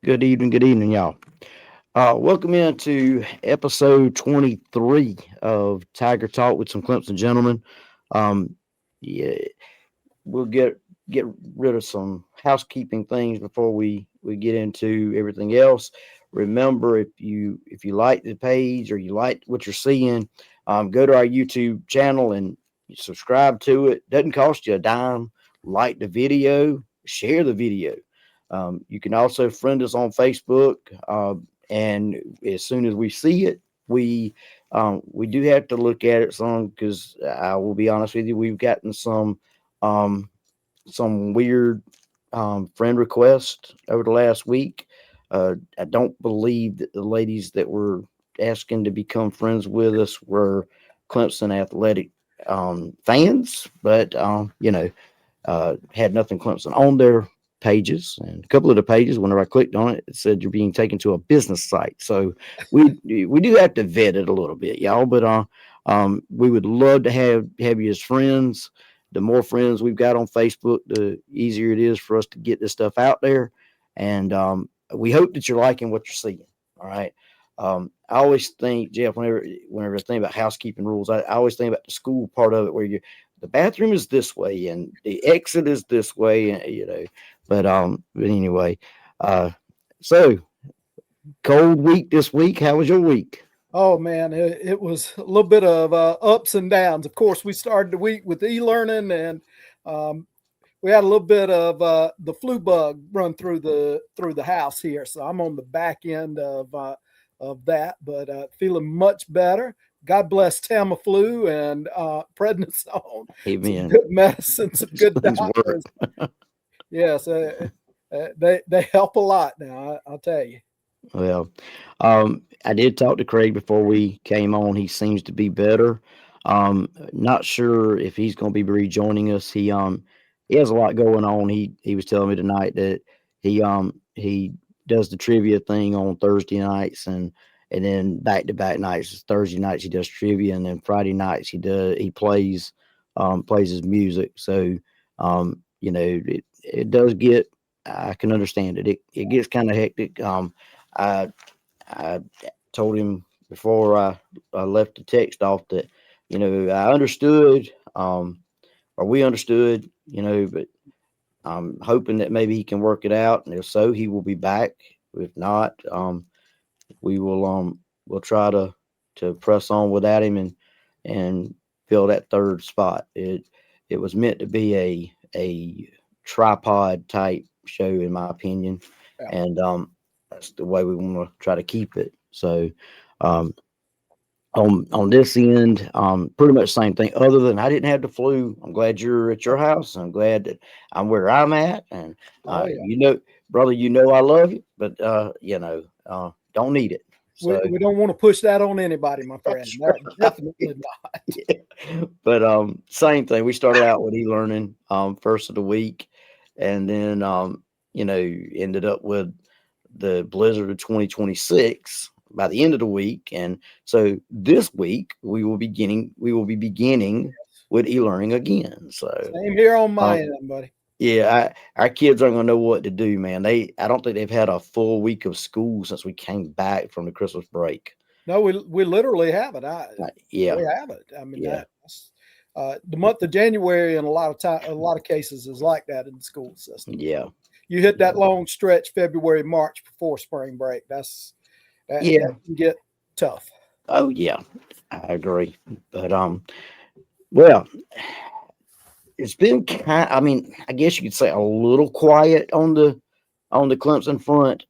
Good evening, y'all. Welcome into episode 23 of Tiger Talk with some Clemson gentlemen. Um, yeah, we'll get rid of some housekeeping things before we get into everything else. Remember, if you like the page or you like what you're seeing, go to our YouTube channel and subscribe to it. Doesn't cost you a dime. Like the video, share the video. You can also friend us on Facebook, and as soon as we see it, we do have to look at it some because I will be honest with you, we've gotten um, some weird friend requests over the last week. I don't believe that the ladies that were asking to become friends with us were Clemson athletic fans, but had nothing Clemson on their pages, and a couple of the pages, whenever I clicked on it, it said you're being taken to a business site. So we do have to vet it a little bit, y'all. But we would love to have you as friends. The more friends we've got on Facebook, the easier it is for us to get this stuff out there. And we hope that you're liking what you're seeing. All right. I always think, Jeff, whenever I think about housekeeping rules, I always think about the school part of it, where the bathroom is this way and the exit is this way, and but anyway, uh so cold week this week. How was your week? Oh man, it was a little bit of ups and downs. Of course, we started the week with e-learning, and um, we had a little bit of the flu bug run through the house here. So I'm on the back end of that, but feeling much better. God bless Tamiflu and prednisone. Some Amen. good medicine, some good Things work. doctors. Yes, they help a lot now. I'll tell you. Well, I did talk to Craig before we came on. He seems to be better. Not sure if he's going to be rejoining us. He has a lot going on. He was telling me tonight that he does the trivia thing on Thursday nights, and then back to back nights. Thursday nights he does trivia, and then Friday nights he plays his music. So it does get. I can understand it. It gets kind of hectic. I I told him before I left the text off that I understood, or we understood, but I'm hoping that maybe he can work it out, and if so, he will be back. If not, we'll try to press on without him and fill that third spot. It was meant to be a tripod type show, in my opinion, Yeah. and that's the way we want to try to keep it. So um, on this end, pretty much same thing. Other than I didn't have the flu, I'm glad you're at your house. I'm glad that I'm where I'm at, and Oh yeah. brother, I love you, but don't need it. So We don't want to push that on anybody, my friend. that's That right. definitely not. Yeah. But same thing. We started out with e-learning first of the week, and then ended up with the blizzard of 2026 by the end of the week. And so this week we will be beginning with e-learning again. So Same here on my um, end, buddy. yeah, our kids aren't gonna know what to do, man. I don't think they've had a full week of school since we came back from the Christmas break. No, we literally have it. Yeah, We have it. I mean yeah, that's the month of January in a lot of cases is like that in the school system. yeah, You hit that long stretch February, March before spring break. That yeah. can get tough. Oh yeah, I agree. But well, it's been kind. I mean, I guess you could say a little quiet on the Clemson front.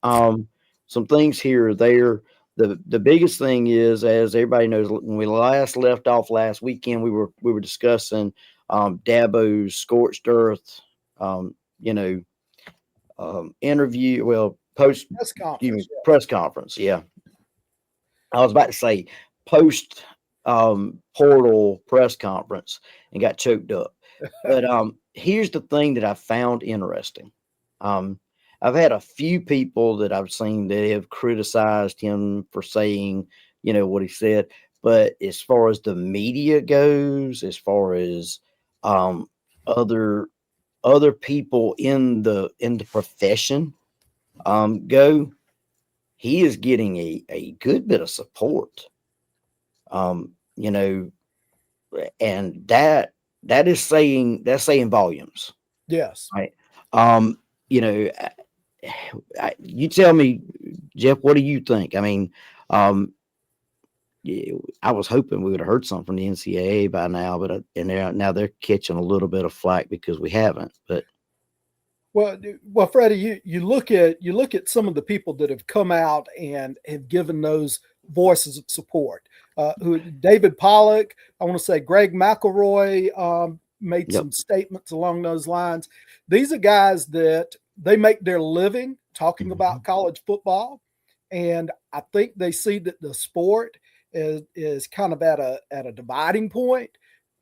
Some things here or there. The biggest thing is, as everybody knows, when we last left off last weekend, we were discussing Dabo's scorched earth, um, you know, interview. Well, post, Press excuse me, conference, press conference. Yeah, I was about to say post portal press conference and got choked up. yes. But here's the thing that I found interesting. Um, I've had a few people that I've seen that have criticized him for saying, what he said. But as far as the media goes, as far as um, other other people in the profession, go, he is getting a good bit of support. You know, and that is saying volumes, Yes. right? Um, you know, you tell me, Jeff, what do you think? I mean, um, yeah, I was hoping we would have heard something from the NCAA by now, but and now they're catching a little bit of flack because we haven't. But Well, Freddie, you look at some of the people that have come out and have given those voices of support. Who David Pollock, I want to say Greg McElroy made yep, some statements along those lines. These are guys that they make their living talking mhm. about college football, and I think they see that the sport is kind of at a dividing point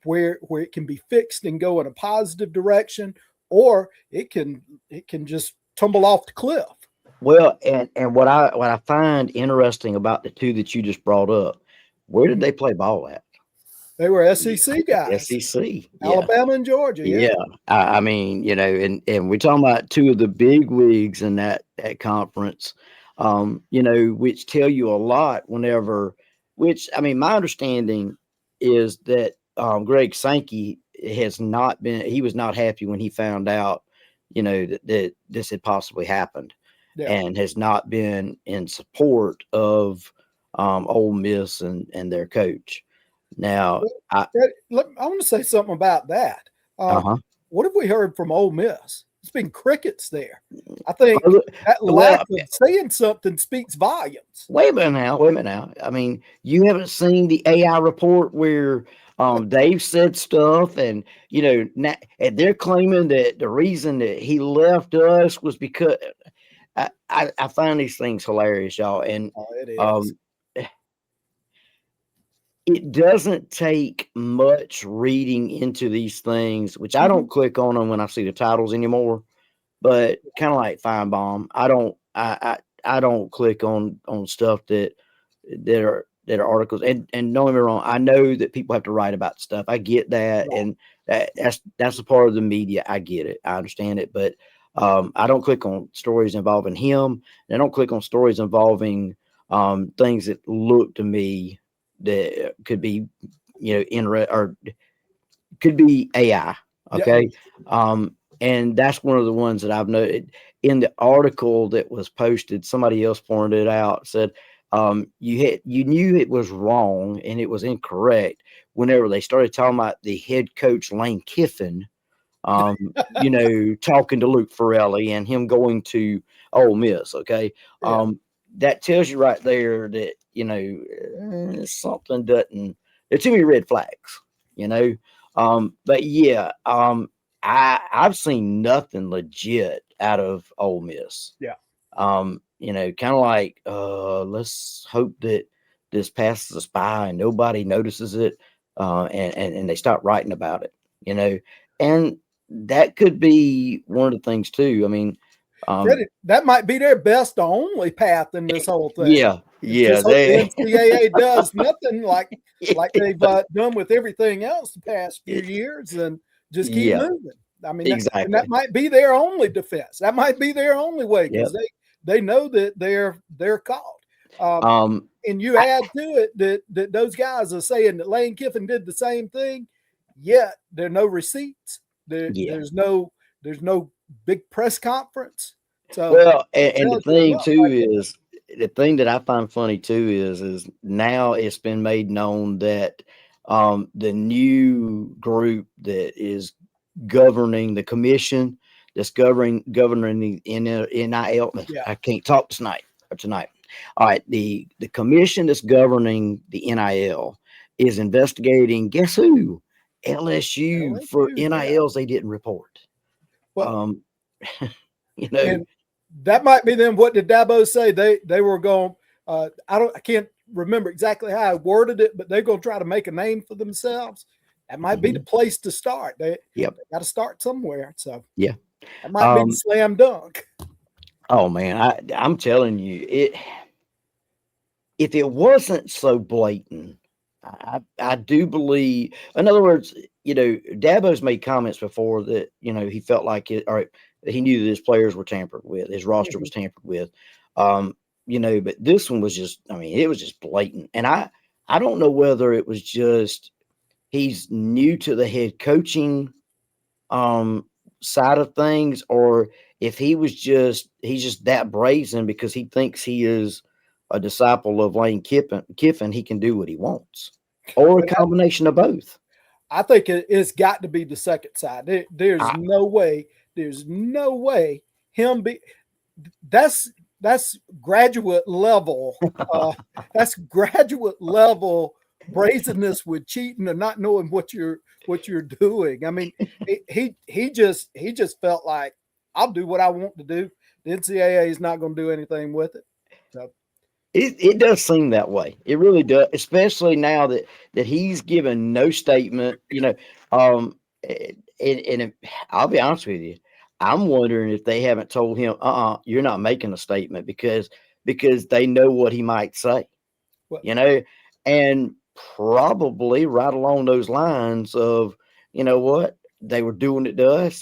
where it can be fixed and go in a positive direction, or it can just tumble off the cliff. Well, and what I find interesting about the two that you just brought up, where did Mhm. they play ball at? They were SEC guys, SEC. Yeah. Alabama and Georgia. Yeah, Yeah, I mean, and we're talking about two of the big wigs in that conference, which tell you a lot. Which I mean, my understanding is that Greg Sankey has not been. He was not happy when he found out, that this had possibly happened, yeah. and has not been in support of Ole Miss and their coach. Now, Well, Fred, I want to say something about that. Um, uh what have we heard from Ole Miss? It's been crickets there. I think huh. that lack Well, of saying something speaks volumes. wait a minute now. Wait a minute now. I mean, you haven't seen the AI report where Dave said stuff, and and they're claiming that the reason that he left us was because I find these things hilarious, y'all, and Oh, it is. um, it doesn't take much reading into these things, which I Mhm. don't click on them when I see the titles anymore. But kind of like Feinbaum, I don't click on stuff that are articles. And don't get me wrong, I know that people have to write about stuff. I get that, Right. and that's a part of the media. I get it. I understand it, but I don't click on stories involving him. And I don't click on stories involving things that look to me that could be or could be AI. Yeah. Okay. And that's one of the ones that I've noted in the article that was posted. Somebody else pointed it out, said, you knew it was wrong and it was incorrect whenever they started talking about the head coach Lane Kiffin, talking to Luke Farrelly and him going to Ole Miss. Okay. Yeah. That tells you right there that, something doesn't, there's too many red flags, you know. But yeah, I've seen nothing legit out of Ole Miss. Yeah. Kind of like, let's hope that this passes us by and nobody notices it, and they start writing about it, and that could be one of the things too. I mean, um, Freddie, that might be their best or only path in this whole thing. yeah, Is yeah, just hope the they, NCAA does nothing like they've yeah, done with everything else the past few years, and just keep yeah, moving. I mean, and that exactly. might be their only defense. That might be their only way because Yep. they know that they're caught. Um, Um, and you I, add to it that those guys are saying that Lane Kiffin did the same thing, yet there are no receipts. yeah. There's no big press conference. So Well, it and the tells you thing enough too right there. is the thing that I find funny too is now it's been made known that the new group that is governing the commission that's governing the NIL. Yeah. I can't talk tonight. All right, the commission that's governing the NIL is investigating. Guess who? LSU for LSU, yeah. NILs they didn't report. Well, Um, you know, and that might be then what did Dabo say? They were going I can't remember exactly how I worded it, but they're gonna try to make a name for themselves. That might be the mhm, place to start. yep, They got to start somewhere. So yeah. that might be the Um, slam dunk. oh man, I'm telling you, if it wasn't so blatant, I do believe. In other words, Dabo's made comments before that he felt like it. All right, he knew that his players were tampered with, his roster was Mhm. tampered with. Um, but this one was just, I mean, it was just blatant. And I don't know whether it was just he's new to the head coaching um side of things, or if he's just that brazen because he thinks he is a disciple of Lane Kiffin, he can do what he wants, or a But combination of both. I think it's got to be the second side. There's I, no way. There's no way him be. That's that's graduate level. Uh, that's graduate level brazenness with cheating and not knowing what you're doing. I mean, he just felt like I'll do what I want to do. The NCAA is not going to do anything with it. So it does seem that way. It really does, especially now that he's given no statement. I'll be honest with you. I'm wondering if they haven't told him, you're not making a statement because they know what he might say. what? you know, and probably right along those lines of, what they were doing it to us,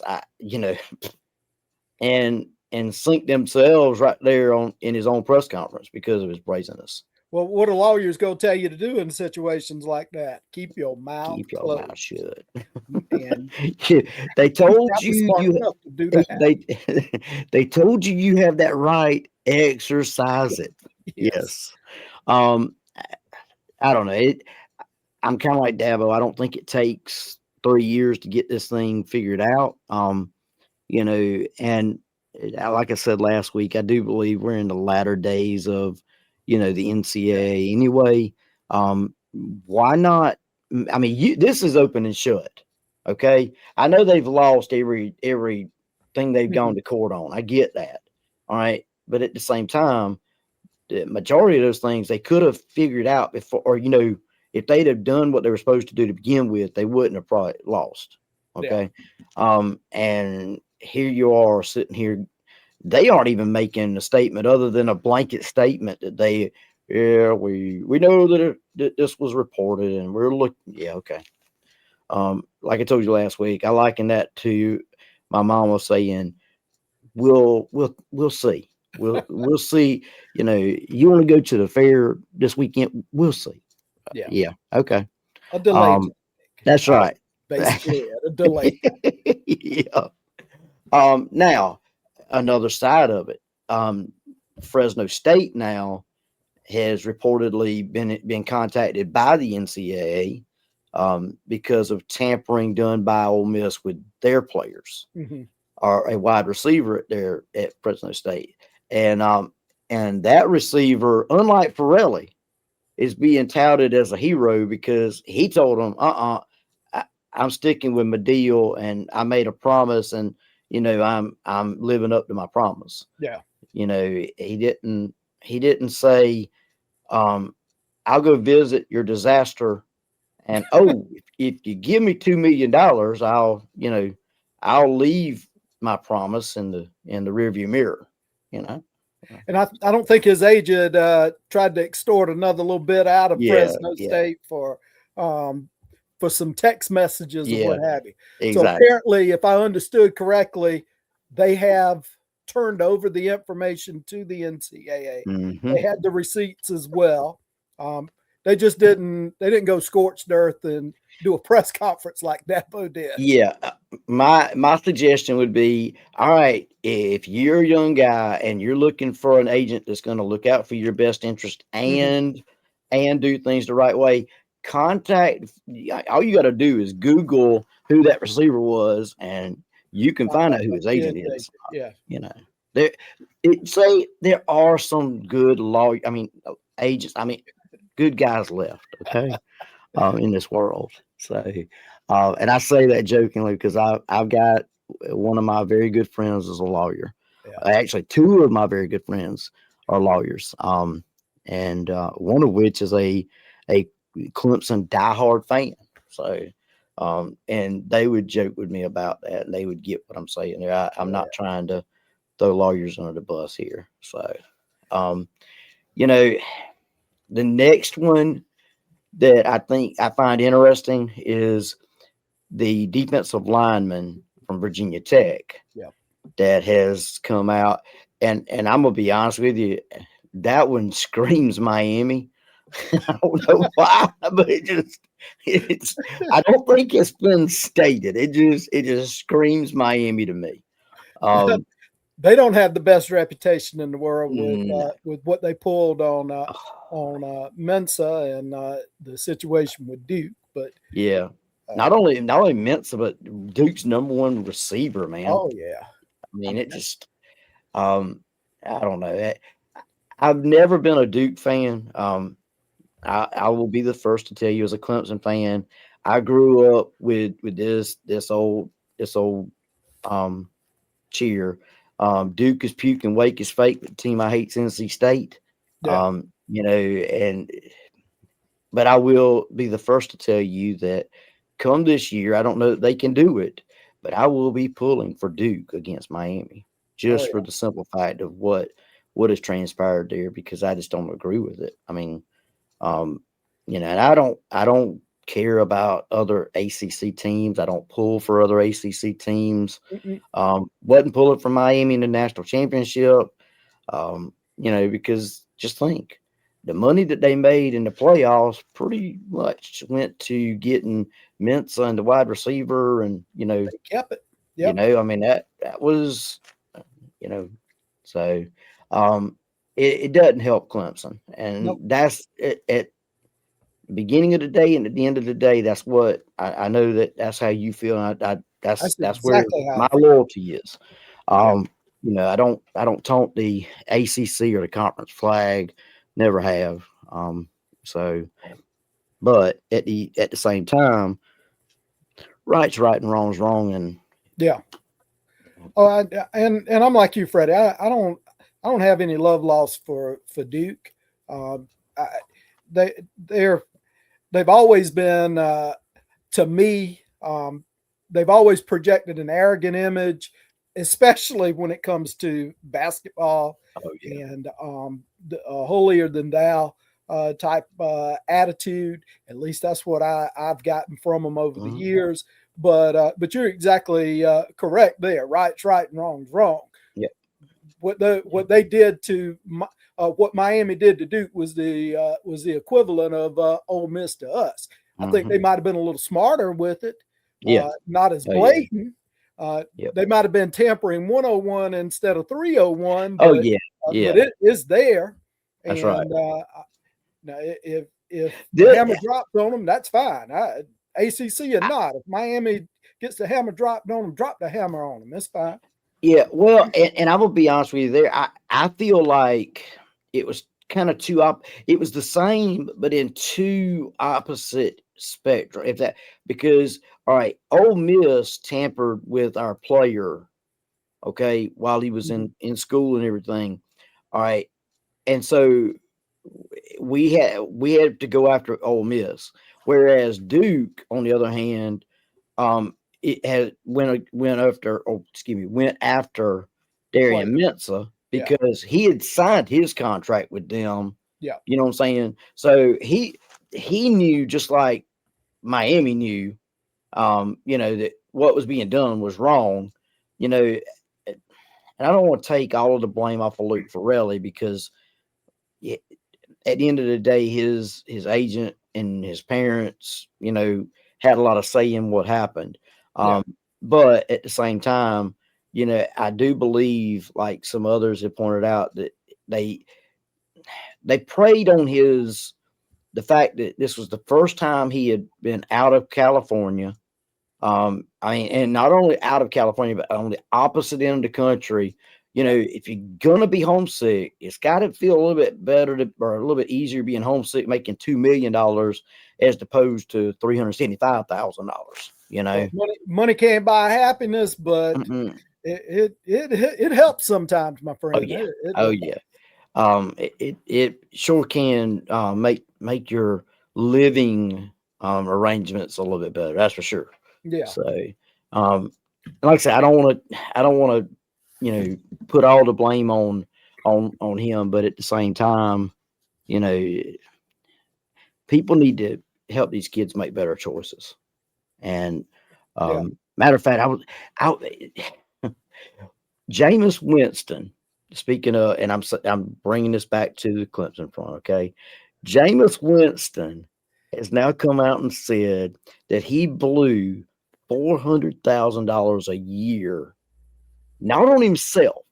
and sink themselves right there on in his own press conference because of his brazenness. Well, what a lawyer's going to tell you to do in situations like that? Keep your mouth Keep your mouth closed, shut. and They he's told probably you smart you enough to do that. they they told you you have that right. Exercise it. Yes. Yes. Um, I don't know. I'm kind of like Dabo. I don't think it takes 3 years to get this thing figured out. And like I said last week, I do believe we're in the latter days of, the Yeah. NCAA anyway. Um, why not? I mean, this is open and shut. Okay, I know they've lost everything they've gone Mhm. to court on. I get that. All right, but at the same time, the majority of those things they could have figured out before, or if they'd have done what they were supposed to do to begin with, they wouldn't have probably lost. Yeah. Okay, and here you are sitting here. They aren't even making a statement other than a blanket statement that yeah, we know that this was reported and we're looking. Yeah, okay. Like I told you last week, I liken that to my mom was saying, we'll see. We'll see. You want to go to the fair this weekend? We'll see. Yeah. Yeah. Okay. A delay Um, tactic. that's That's right. basically it. A delay. Yeah. Now another side of it. Fresno State now has reportedly been contacted by the NCAA because of tampering done by Ole Miss with their players, Mhm. or a wide receiver at Fresno State, and that receiver, unlike Pirelli, is being touted as a hero because he told them, I, I'm sticking with my deal, and I made a promise, and I'm living up to my promise. Yeah. He didn't say, um, I'll go visit your disaster, and if you give me $2 million, I'll leave my promise in the rearview mirror. You know. And I don't think his agent tried to extort another little bit out of Yeah, Fresno yeah, State um, for some text messages or yeah, what have you. So exactly. apparently, if I understood correctly, they have turned over the information to the NCAA. Hmm. They had the receipts as well. Um, they didn't go scorched earth and do a press conference like Dabo did. Yeah, my suggestion would be, all right, if you're a young guy and you're looking for an agent that's going to look out for your best interest Mhm. and do things the right way, contact. All you got to do is Google who that receiver was, and you can Find find out out who about his the agent end is. agent. Yeah. You know, there say there are some good law. I mean, agents. I mean, good guys left. Okay, in this world. So, and I say that jokingly because I've got one of my very good friends is a lawyer. Yeah. Actually, two of my very good friends are lawyers. And one of which is a Clemson diehard fan. So, and they would joke with me about that, and they would get what I'm saying. I'm Yeah. not trying to throw lawyers under the bus here. So, um, you know, the next one that I think I find interesting is the defensive lineman from Virginia Tech. Yeah. that has come out, and I'm gonna be honest with you, that one screams Miami. I don't know why, but it's I don't think it's been stated. It just screams Miami to me. Um, They don't have the best reputation in the world no. with what they pulled on Mensa and the situation with Duke. But Yeah. uh, Not only Mensa, but Duke's number one receiver, man. oh yeah, I I mean, mean it just um I don't know. I've never been a Duke fan. I will be the first to tell you as a Clemson fan, I grew up with this old um cheer. Duke is puke and Wake is fake, but the team I hate is NC State. yeah, And but I will be the first to tell you that come this year, I don't know that they can do it, but I will be pulling for Duke against Miami oh just for yeah. the simple fact of what has transpired there because I just don't agree with it. I mean, um, and I don't care about other ACC teams. I don't pull for other ACC teams. Mm-mm. Wasn't pulling for Miami in the national championship. Because just think the money that they made in the playoffs pretty much went to getting Mensa and the wide receiver, and They kept it. Yep. I mean that was you know so um, it doesn't help Clemson, and Nope. that's at the beginning of the day and at the end of the day. That's what I know that's how you feel. And That's that's where exactly how I my feel. loyalty is. Yeah. Um, I don't taunt the ACC or the conference flag, never have. So, but at the same time, right's right and wrong's wrong, and Yeah. Oh, and I'm like you, Freddie. I don't have any love lost for Duke. Um, I, they they're they've always been to me. They've always projected an arrogant image, especially when it comes to basketball oh yeah, and holier than thou type attitude. At least that's what I've gotten from them over the hmm years. But you're exactly correct there. Right's right and wrong's wrong. yeah, What they did to what Miami did to Duke was the equivalent of Ole Miss to us. I think hmm they might have been a little smarter with it, yeah, not as oh yeah, blatant. yep, They might have been tampering 101 instead of 301, oh yeah, but yeah. it is there. That's right. And now, if the hammer The, drops on them, that's fine. ACC or not, if Miami gets the hammer dropped on them, drop the hammer on them. It's fine. Yeah, well, and I will be honest with you there. I feel like it was kind of it was the same, but in two opposite spectrum. If that because all right, Ole Miss tampered with our player, okay, while he was Mhm. in school and everything. All right, and so we had to go after Ole Miss, whereas Duke, on the other hand, it had went after The player. Darian Mensah Yeah. because he had signed his contract with them. Yeah. You know what I'm saying? So he knew just like Miami knew, that what was being done was wrong. You know, and I don't want to take all of the blame off of Luke Farrelly because yeah, at the end of the day, his agent and his parents, had a lot of say in what happened. Yeah. Um, but at the same time, I do believe, like some others have pointed out, that they they preyed on the fact that this was the first time he had been out of California. I mean, and not only out of California, but on the opposite end of the country. Yeah. If you're gonna be homesick, it's got to feel a little bit better or a little bit easier being homesick, making $2 million as opposed to $375,000. Well, money can't buy happiness, but Mm-mm. it helps sometimes, my Oh friend. yeah, It oh does. yeah. It sure can make your living arrangements a little bit better. That's for sure. Yeah. So, um, like I said, I don't want to, put all the blame on him, but at the same time, you know, people need to help these kids make better choices. And Yeah. matter of fact, I Jameis Winston, speaking of, and I'm bringing this back to the Clemson front, okay? Jameis Winston has now come out and said that he blew $400,000 a year, not on himself,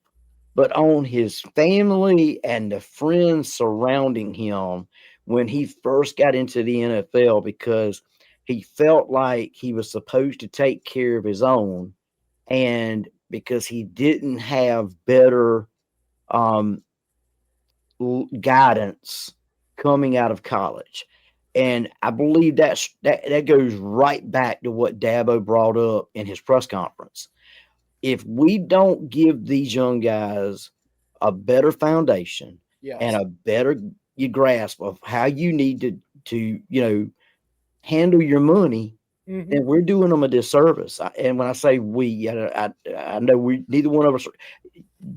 but on his family and the friends surrounding him when he first got into the NFL because he felt like he was supposed to take care of his own, and because he didn't have better um, guidance coming out of college. And I believe that goes right back to what Dabo brought up in his press conference. If we don't give these young guys a better foundation and Yes. a better grasp of how you need to handle your money, Hmm. then we're doing them a disservice. And when I say we, I know we neither one of us.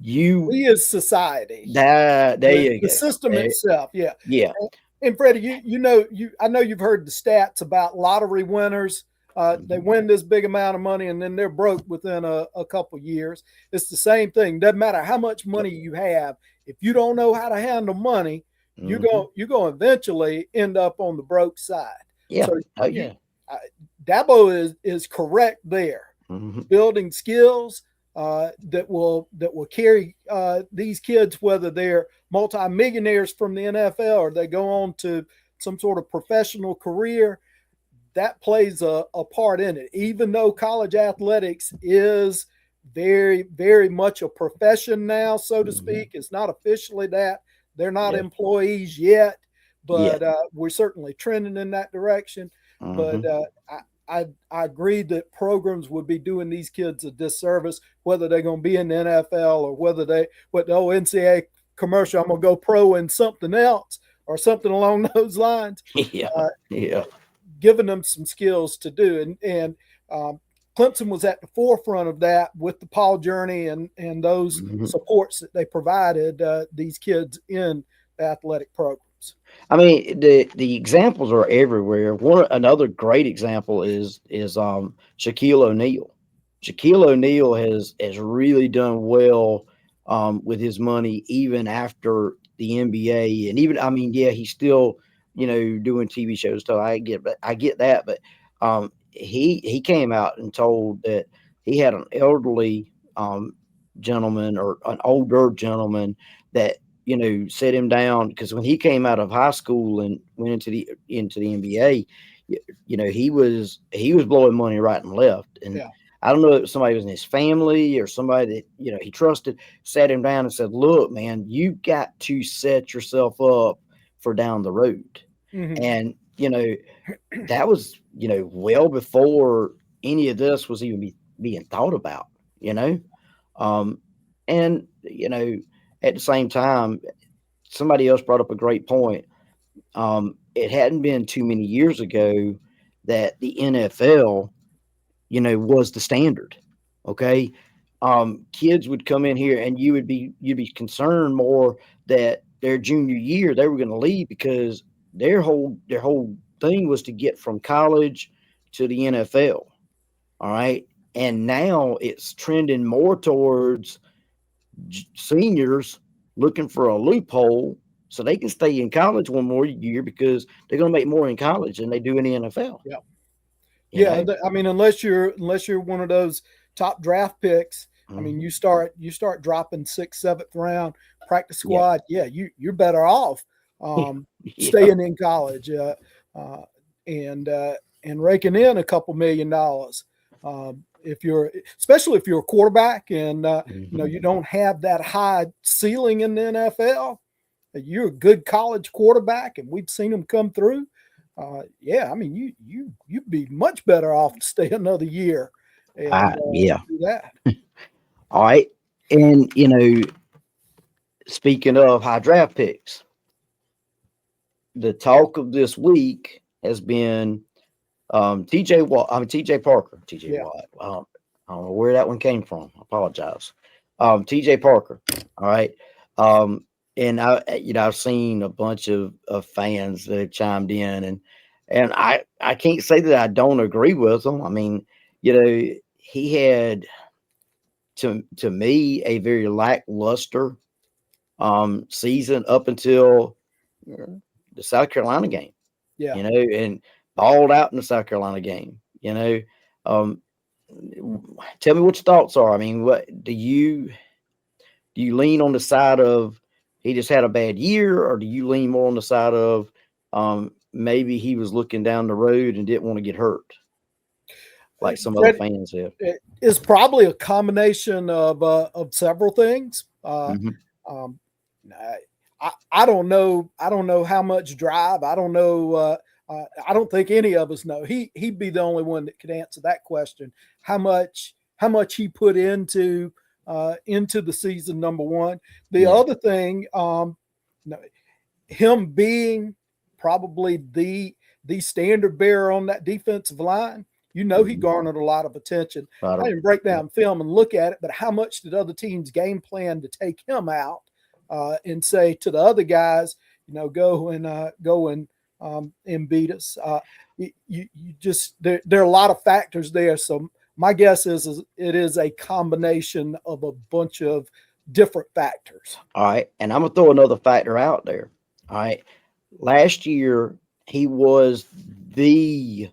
You We as society, that there you the go. system itself, yeah. Yeah. And Freddie, I know you've heard the stats about lottery winners. They Mhm. win this big amount of money and then they're broke within a couple years. It's the same thing. Doesn't matter how much Yep. money you have, if you don't know how to handle money, Mhm. you're going to eventually end up on the broke side. Yeah. So Oh you, yeah. uh, Dabo is correct there. Mhm. Building skills that will carry these kids, whether they're multimillionaires from the NFL or they go on to some sort of professional career. That plays a part in it. Even though college athletics is very much a profession now, so to Mhm. speak, it's not officially that. They're not Yeah. employees yet, Yeah. but we're certainly trending in that direction. But Mhm. I agree that programs would be doing these kids a disservice, whether they're going to be in the NFL or whether they, what the old NCAA commercial, I'm going to go pro in something else or something along those lines. Yeah. Uh, Yeah. Giving them some skills to do. And Clemson was at the forefront of that with the Paul Journey and those Mhm. supports that they provided these kids in the athletic programs. I mean, the examples are everywhere. One another great example is Shaquille O'Neal. Shaquille O'Neal has really done well with his money even after the NBA, and even I mean, yeah, he's still doing TV shows. So I get that, but he came out and told that he had an elderly gentleman or an older gentleman that set him down because when he came out of high school and went into the NBA, he was blowing money right and left. And Yeah. I don't know if somebody was in his family or somebody that he trusted sat him down and said, "Look, man, you got to set yourself up for down the road." Hmm. And that was well before any of this was even being thought about. You know, um, and at the same time somebody else brought up a great point. It hadn't been too many years ago that the NFL, was the standard. Okay. Kids would come in here and you'd be concerned more that their junior year they were going to leave because their whole thing was to get from college to the NFL. All right. And now it's trending more towards seniors looking for a loophole so they can stay in college one more year because they're going to make more in college than they do in the NFL. Yeah. You Yeah, know? I mean, unless you're one of those top draft picks, I mean, Hmm. you start dropping sixth, seventh round practice Yeah. squad. Yeah, you're better off Yeah. staying in college uh, and uh, and raking in a couple $1 million. If you're, especially if you're a quarterback and Hmm. you don't have that high ceiling in the NFL, you're a good college quarterback, and we've seen them come through. Yeah, I mean, you'd be much better off to stay another year and Yeah. do that. All right. And, speaking of high draft picks, the talk of this week has been TJ Watt. I mean, TJ Parker. TJ Yeah, Watt. I don't know where that one came from. I apologize. TJ Parker. All right. Um, and I've seen a bunch of fans that have chimed in, and I can't say that I don't agree with them. I mean, he had to me a very lackluster season up until the South Carolina game. Yeah. And balled out in the South Carolina game. Um, tell me what your thoughts are. I mean, what do you lean on the side of he just had a bad year, or do you lean more on the side of maybe he was looking down the road and didn't want to get hurt, like some other Fred, fans have? it is probably a combination of several things. Hmm. Um, I don't know. I don't know how much drive. I don't know. I don't think any of us know. He'd be the only one that could answer that question. How much he put into the season, number one. The Yeah. other thing, him being probably the standard bearer on that defensive line, he Hmm. garnered a lot of attention. Right. I didn't break Yeah. down film and look at it, but how much did other teams game plan to take him out and say to the other guys, go and beat us? You just there are a lot of factors there. So my guess is it is a combination of a bunch of different factors. All right. And I'm gonna throw another factor out there. All right. Last year he was the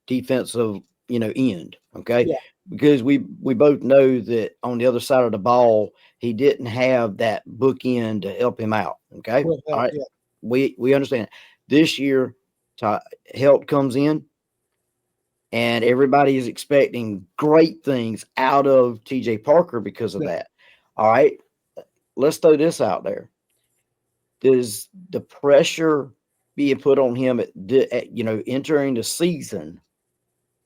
defensive, end. Okay. Yeah, Because we both know that on the other side of the ball, he didn't have that bookend to help him out. Okay. will All help. right. Yeah, We understand. This year, help comes in, and everybody is expecting great things out of TJ Parker because of yeah. that. All right. Let's throw this out there. Does the pressure being put on him entering the season,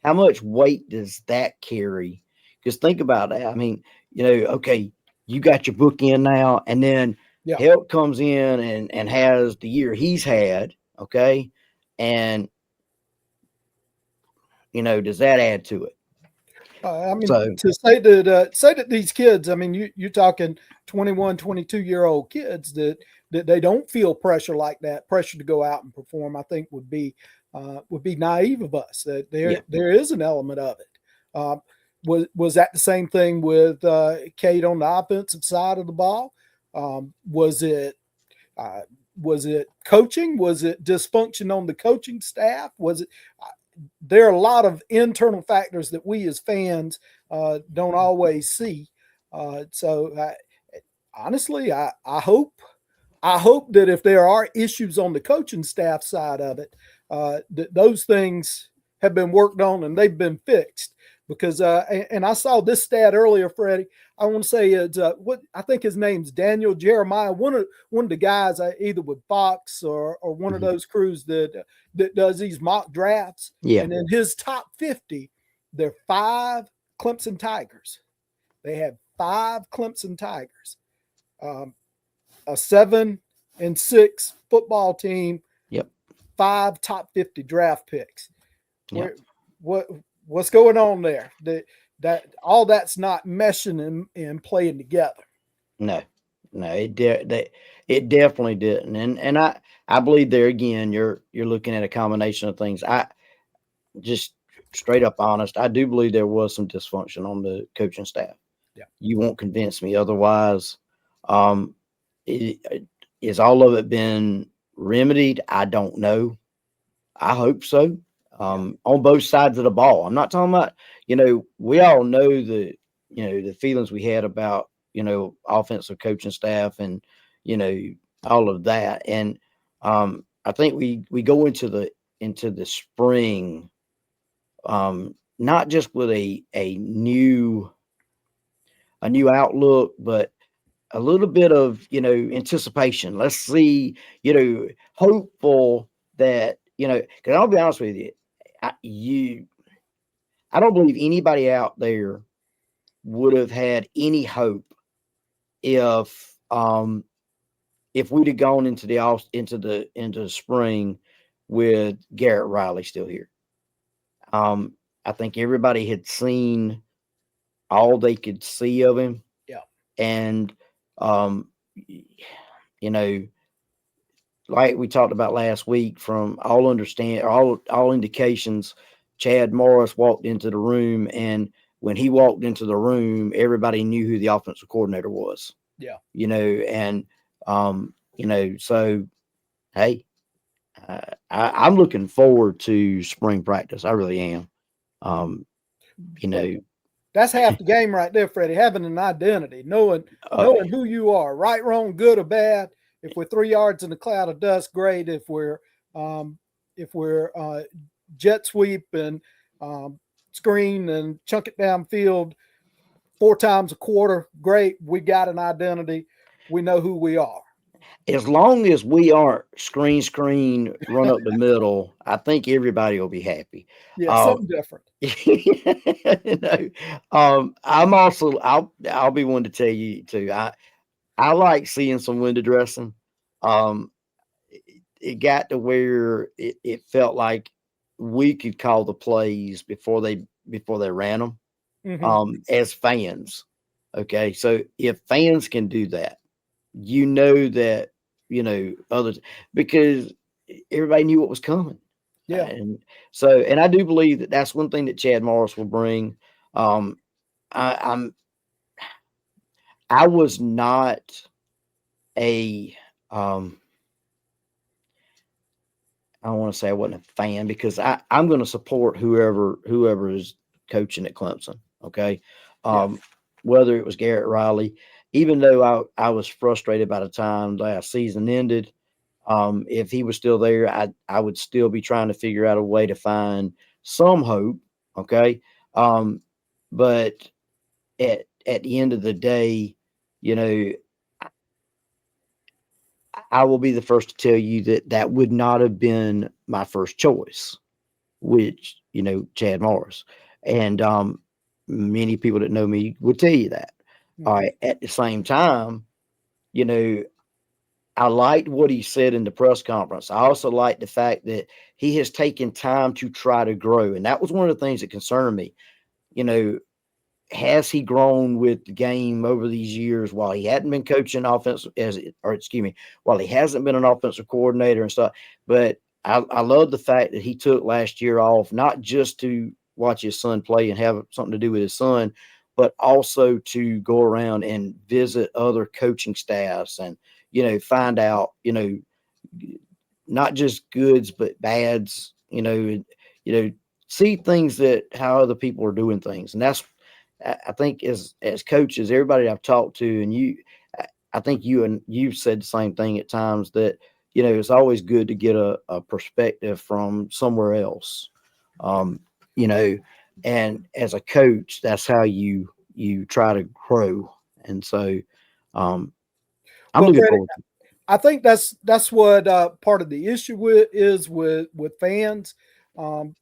how much weight does that carry? Because think about that. I mean, okay, you got your book in now, and then Yeah. help comes in and has the year he's had. Okay, and does that add to it? I mean, So to say that these kids, I mean, you're talking 21, 22-year-old kids that they don't feel pressure like that, pressure to go out and perform. I think would be naive of us. That yeah, there is an element of it. Was that the same thing with Kate on the offensive side of the ball? Was it uh, was it coaching? Was it dysfunction on the coaching staff? Was it there are a lot of internal factors that we as fans don't always see. So honestly, I hope that if there are issues on the coaching staff side of it, that those things have been worked on and they've been fixed. Because and I saw this stat earlier, Freddie. I want to say it's what I think his name's Daniel Jeremiah, one of the guys either with Fox or one of mhm, those crews that does these mock drafts. yeah, And in his top 50, there are five Clemson Tigers. They had five Clemson Tigers. Um, a 7-6 football team, yep, five top 50 draft picks. yep. Where what what's going on there? That all that's not meshing and playing together. No, no, it definitely didn't, and I believe there again, you're looking at a combination of things. I just straight up honest, I do believe there was some dysfunction on the coaching staff. Yeah. You won't convince me otherwise. Um, is all of it been remedied? I don't know. I hope so. Yeah. On both sides of the ball. I'm not talking about, we all know the feelings we had about, offensive coaching staff and, you know, all of that. And I think we go into the spring, not just with a new outlook, but a little bit of anticipation. Let's see, hopeful that because I'll be honest with you, I, you I don't believe anybody out there would have had any hope if we'd have gone into the spring with Garrett Riley still here. I think everybody had seen all they could see of him, Yeah. and um, you know like we talked about last week, from all indications, Chad Morris walked into the room and when he walked into the room, everybody knew who the offensive coordinator was. Yeah. And so hey, I'm looking forward to spring practice. I really am. Um, you Well, know, that's half the game right there, Freddie. Having an identity, knowing uh, knowing who you are, right, wrong, good or bad. If we're 3 yards in a cloud of dust, great. Um, if we're jet sweep and um, screen and chunk it downfield 4 times a quarter, great. We got an identity. We know who we are. as long as we aren't run up the middle, I think everybody will be happy. Yeah, Um, something different. you know, I'm also I'll be one to tell you too. I like seeing some window dressing. Um, it got to where it felt like we could call the plays before they ran them, Hmm. as fans. Okay, so if fans can do that, that others, because everybody knew what was coming. Yeah. And I do believe that that's one thing that Chad Morris will bring. Um, I, I'm I was not a I don't want to say I wasn't a fan, because I'm going to support whoever is coaching at Clemson. Okay, Yeah. um, whether it was Garrett Riley, even though I was frustrated by the time last season ended. If he was still there, I would still be trying to figure out a way to find some hope. Okay, um, but at the end of the day, you know, I will be the first to tell you that that would not have been my first choice, which, Chad Morris. And many people that know me would tell you that. All Hmm. right. At the same time, you know, I liked what he said in the press conference. I also liked the fact that he has taken time to try to grow. And that was one of the things that concerned me. You know, has he grown with the game over these years while he hadn't been coaching offense or excuse me, while he hasn't been an offensive coordinator and stuff? But I love the fact that he took last year off, not just to watch his son play and have something to do with his son, but also to go around and visit other coaching staffs and, find out, not just goods but bads, you know, see things that how other people are doing things. And that's, I think, as coaches, everybody I've talked to, and I think you've said the same thing at times, that it's always good to get a perspective from somewhere else. Um, you know, and as a coach, that's how you try to grow. And so, um, I'm Well, looking Freddie, forward to. I think that's what part of the issue with fans. Um,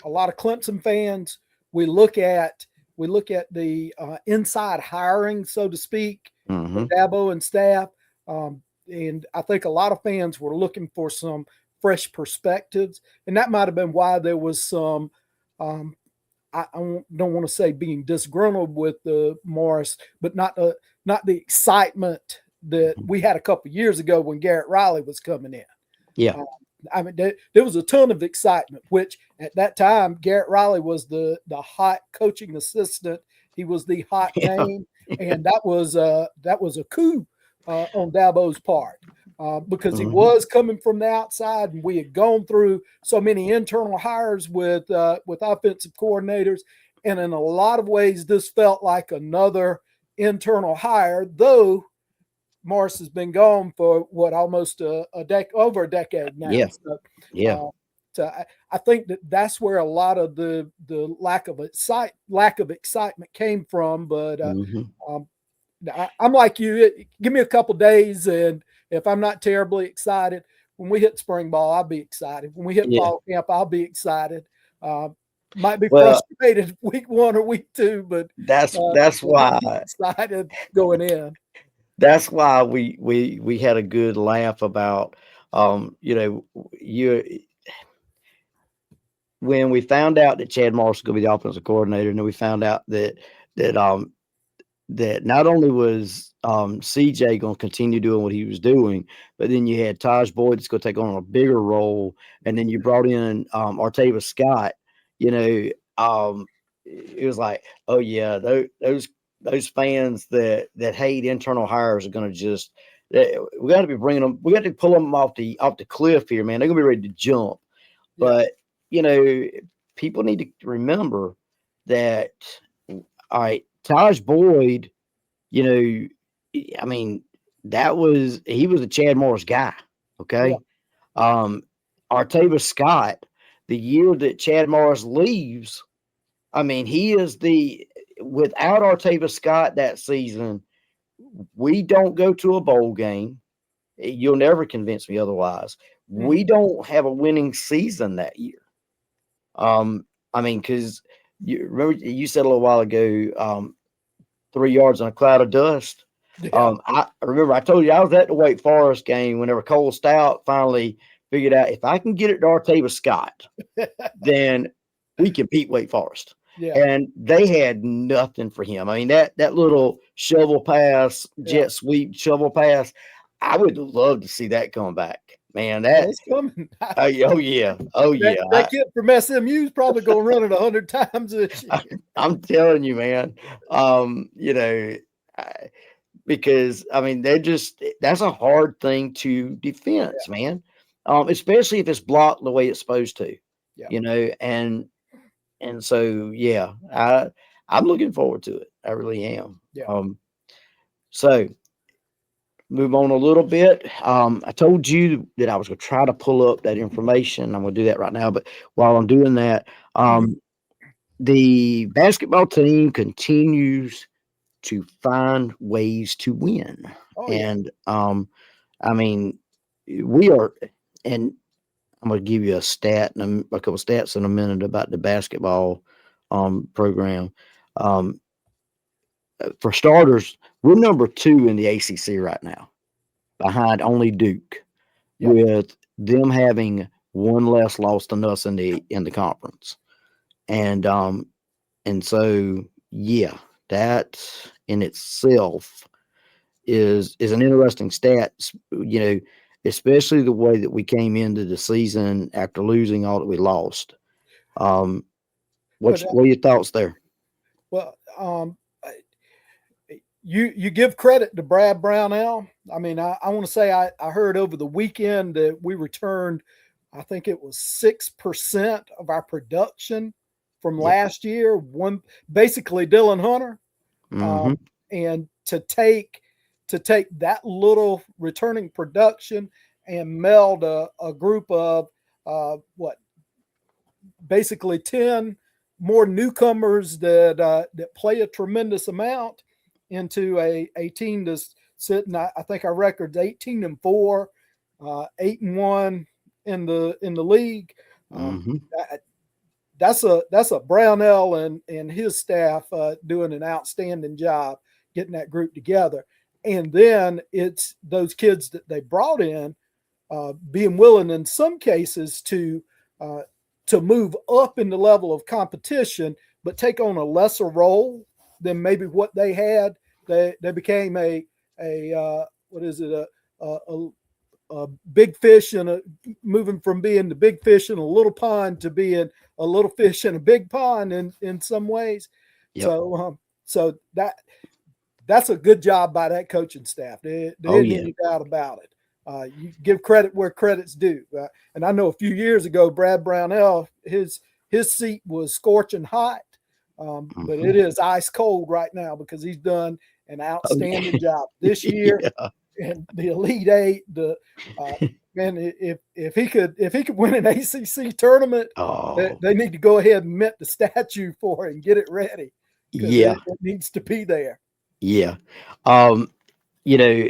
a lot of Clemson fans, we look at the inside hiring, so to speak, for Hmm. Dabo and staff, and I think a lot of fans were looking for some fresh perspectives, and that might have been why there was some. Um, I don't want to say being disgruntled with the Morris, but not the excitement that we had a couple years ago when Garrett Riley was coming in. Yeah. Um, I mean, there was a ton of excitement, which at that time Garrett Riley was the hot coaching assistant. He was the hot Yeah. name, and that was a coup on Dabo's part. Because he Hmm. was coming from the outside, and we had gone through so many internal hires with offensive coordinators, and in a lot of ways, this felt like another internal hire, though Morris has been gone for what almost over a decade now. Yeah. So, Yeah. uh, I think that's where a lot of the lack of excitement came from. But Hmm. um, I'm like you. Give me a couple days, and if I'm not terribly excited, when we hit spring ball, I'll be excited. When we hit Yeah. fall camp, I'll be excited. Uh, might be Well, frustrated week 1 or week 2, but that's I'll why be excited going in. we had a good laugh about, you when we found out that Chad Morris was going to be the offensive coordinator, and then we found out that that not only was CJ going to continue doing what he was doing, but then you had Taj Boyd that's going to take on a bigger role, and then you brought in Artavis Scott. You know, um, it was like, oh yeah, those fans that hate internal hires are going to just. We got to be bringing them. We got to pull them off the cliff here, man. They're gonna be ready to jump. Yeah. But you know, people need to remember that. All right, Taj Boyd. You I mean, he was a Chad Morris guy. Yeah. Okay, um, Artavis Scott, the year that Chad Morris leaves, I mean, he is the without Artavis Scott that season, we don't go to a bowl game. You'll never convince me otherwise. Hmm. We don't have a winning season that year. I mean, because you remember you said a little while ago, 3 yards in a cloud of dust. Yeah. I remember I told you I was at the Wake Forest game whenever Cole Stout finally figured out if I can get it to Artavis Scott, then we can beat Wake Forest. Yeah. And they had nothing for him. I mean, that little shovel pass, Yeah. jet sweep shovel pass, I would love to see that come back. Man, Yeah. that It's coming. oh yeah, oh That yeah. that kid from SMU is probably going to run it 100 times this I, year. I'm telling you, man. I, because I mean, that's a hard thing to defense, Yeah. man. Especially if it's blocked the way it's supposed to, Yeah. and so yeah, I'm looking forward to it. I really am. Yeah. So move on a little bit. I told you that I was going to try to pull up that information. I'm going to do that right now. But while I'm doing that, Mhm. the basketball team continues to find ways to win. Oh yeah. And I mean, we are, and I'm going to give you a stat and a couple stats in a minute about the basketball program. Um, for starters, we're number two in the ACC right now, behind only Duke, Yeah. with them having one less loss than us in the conference. And so yeah, that in itself is an interesting stat. Especially the way that we came into the season after losing all that we lost. Um, But what are your thoughts there? well, you give credit to Brad Brownell. I mean, I want to say I heard over the weekend that we returned, I think it was 6% of our production from Yep. last year. One basically Dylan Hunter, Mm-hmm. um, and to take that little returning production and meld a group of what basically 10 more newcomers that play a tremendous amount into a team that's sitting. I think our record's 18-4, 8-1 in the league. Um, Mm-hmm. that's a Brownell and his staff doing an outstanding job getting that group together. And then it's those kids that they brought in being willing in some cases uh, to move up in the level of competition, but take on a lesser role than maybe what they had. They became a what is it a big fish and a moving from being the big fish in a little pond to being a little fish in a big pond in some ways. Yep. So that's a good job by that coaching staff. There Oh isn't yeah. any doubt about it. You give credit where credit's due. And I know a few years ago, Brad Brownell, his seat was scorching hot, but Mm-hmm. it is ice cold right now because he's done an Oh yeah. outstanding job this year Yeah. and the Elite Eight. Uh, man, if he could win an ACC tournament, Oh they need to go ahead and mint the statue for it and get it ready because yeah. it needs to be there. Yeah. Um, you know,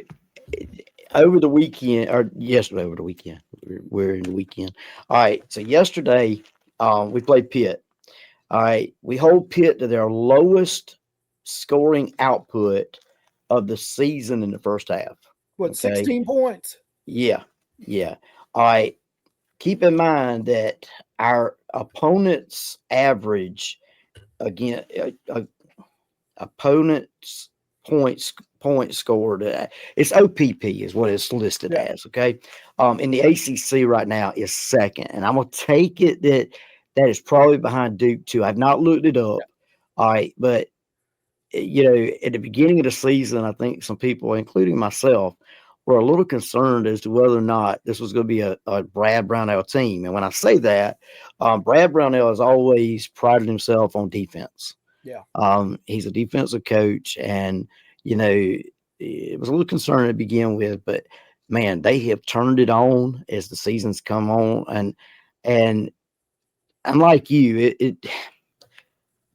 over the weekend or yesterday over the weekend. We're in the weekend. All right. So yesterday, we played Pitt. All right. We hold Pitt to their lowest scoring output of the season in the first half. What, Okay. 16 points? Yeah. Yeah. All right. Keep in mind that our opponent's average again, opponent's points scored. It's OPP is what it's listed Yeah. as. Okay, in the ACC right now is second, and I'm gonna take it that is probably behind Duke too. I've not looked it up, All right, but at the beginning of the season, I think some people, including myself, were a little concerned as to whether or not this was going to be a Brad Brownell team. And when I say that, Brad Brownell has always prided himself on defense. Yeah. He's a defensive coach, and you know, it was a little concerning to begin with, but man, they have turned it on as the seasons come on, and unlike you, it